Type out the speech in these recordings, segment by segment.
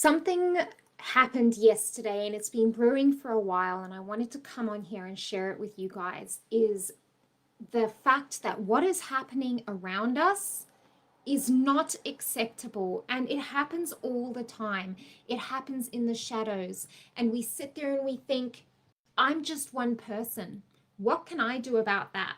Something happened yesterday and it's been brewing for a while, and I wanted to come on here and share it with you guys. Is the fact that what is happening around us is not acceptable, and it happens all the time. It happens in the shadows, and we sit there and we think, I'm just one person. What can I do about that?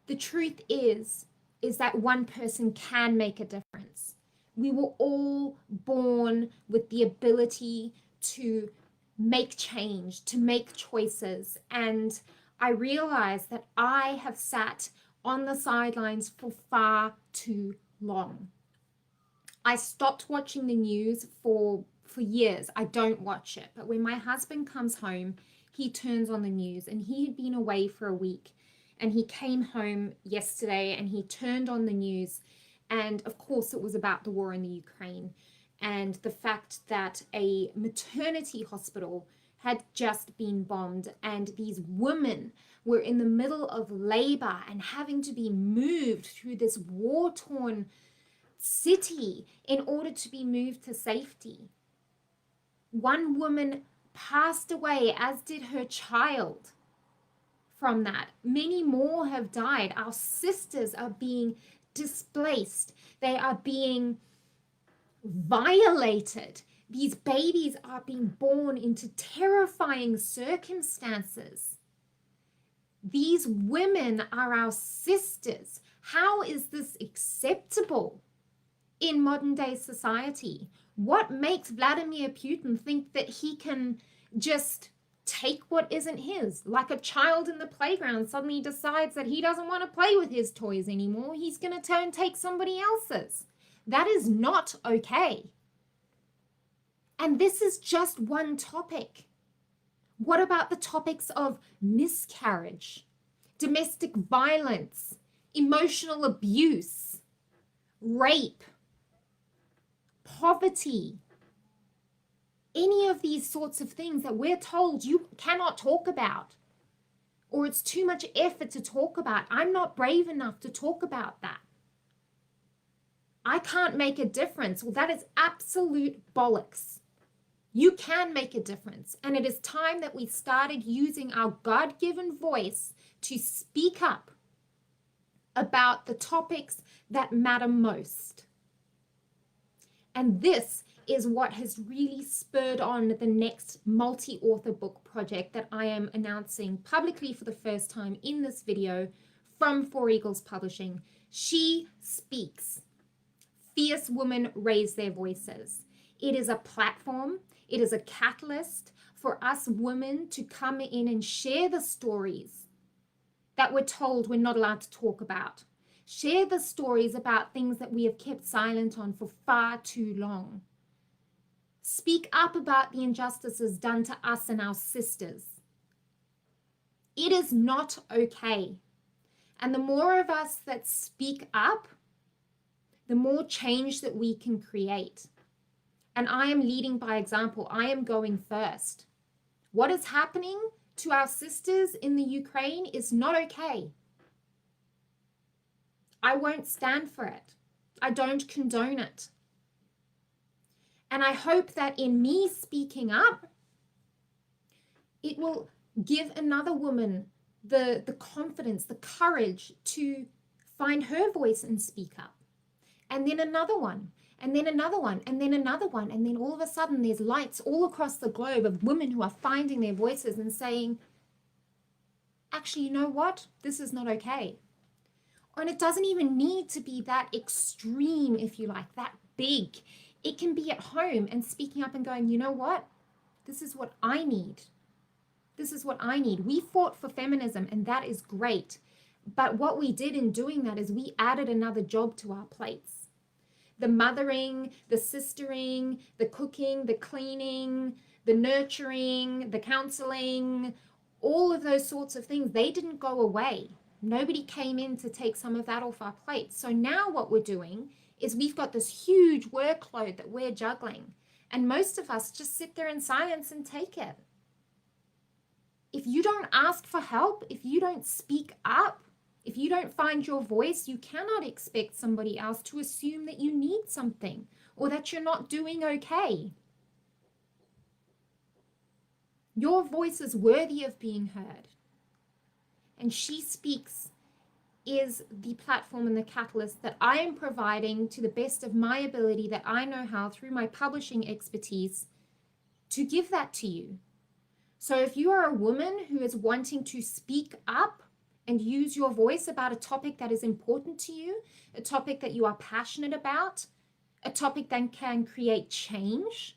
The truth is that one person can make a difference. We were all born with the ability to make change, to make choices. And I realized that I have sat on the sidelines for far too long. I stopped watching the news for years. I don't watch it. But when my husband comes home, he turns on the news, and he had been away for a week. And he came home yesterday and he turned on the news. And of course, it was about the war in the Ukraine and the fact that a maternity hospital had just been bombed, and these women were in the middle of labor and having to be moved through this war-torn city in order to be moved to safety. One woman passed away, as did her child, from that. Many more have died. Our sisters are being displaced. They are being violated. These babies are being born into terrifying circumstances. These women are our sisters. How is this acceptable in modern day society? What makes Vladimir Putin think that he can just take what isn't his? Like a child in the playground suddenly decides that he doesn't want to play with his toys anymore. He's going to take somebody else's. That is not okay. And this is just one topic. What about the topics of miscarriage, domestic violence, emotional abuse, rape, poverty? Any of these sorts of things that we're told you cannot talk about, or it's too much effort to talk about. I'm not brave enough to talk about that. I can't make a difference. Well, that is absolute bollocks. You can make a difference, and it is time that we started using our God-given voice to speak up about the topics that matter most. And this is what has really spurred on the next multi-author book project that I am announcing publicly for the first time in this video from Four Eagles Publishing. She Speaks. Fierce women raise their voices. It is a platform. It is a catalyst for us women to come in and share the stories that we're told we're not allowed to talk about. Share the stories about things that we have kept silent on for far too long. Speak up about the injustices done to us and our sisters. It is not okay. And the more of us that speak up, the more change that we can create. And I am leading by example. I am going first. What is happening to our sisters in the Ukraine is not okay. I won't stand for it. I don't condone it. And I hope that in me speaking up, it will give another woman the confidence, the courage to find her voice and speak up. And then another one, and then another one, and then another one. And then all of a sudden there's lights all across the globe of women who are finding their voices and saying, actually, you know what? This is not okay. And it doesn't even need to be that extreme, if you like, that big. It can be at home and speaking up and going, you know what? This is what I need. This is what I need. We fought for feminism, and that is great. But what we did in doing that is we added another job to our plates. The mothering, the sistering, the cooking, the cleaning, the nurturing, the counseling, all of those sorts of things, they didn't go away. Nobody came in to take some of that off our plates. So now what we're doing is we've got this huge workload that we're juggling. And most of us just sit there in silence and take it. If you don't ask for help, if you don't speak up, If you don't find your voice, you cannot expect somebody else to assume that you need something or that you're not doing okay. Your voice is worthy of being heard. And She Speaks is the platform and the catalyst that I am providing to the best of my ability that I know how through my publishing expertise to give that to you. So if you are a woman who is wanting to speak up and use your voice about a topic that is important to you, a topic that you are passionate about, a topic that can create change,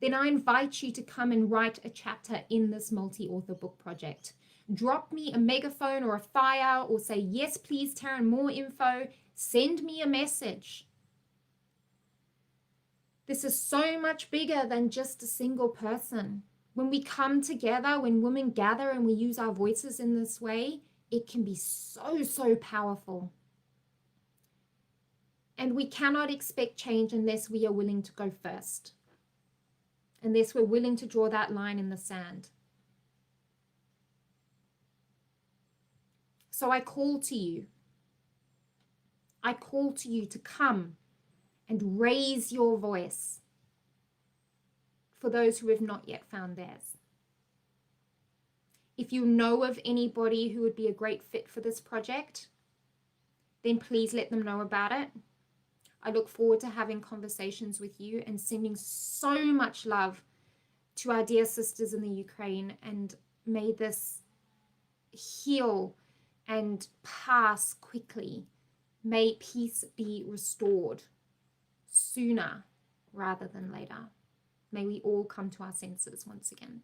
then I invite you to come and write a chapter in this multi-author book project. Drop me a megaphone or a fire or say, yes, please, Taryn, more info. Send me a message. This is so much bigger than just a single person. When we come together, when women gather and we use our voices in this way, it can be so, so powerful. And we cannot expect change unless we are willing to go first, unless we're willing to draw that line in the sand. So I call to you. I call to you to come and raise your voice for those who have not yet found theirs. If you know of anybody who would be a great fit for this project, then please let them know about it. I look forward to having conversations with you and sending so much love to our dear sisters in the Ukraine, and may this heal and pass quickly. May peace be restored sooner rather than later. May we all come to our senses once again.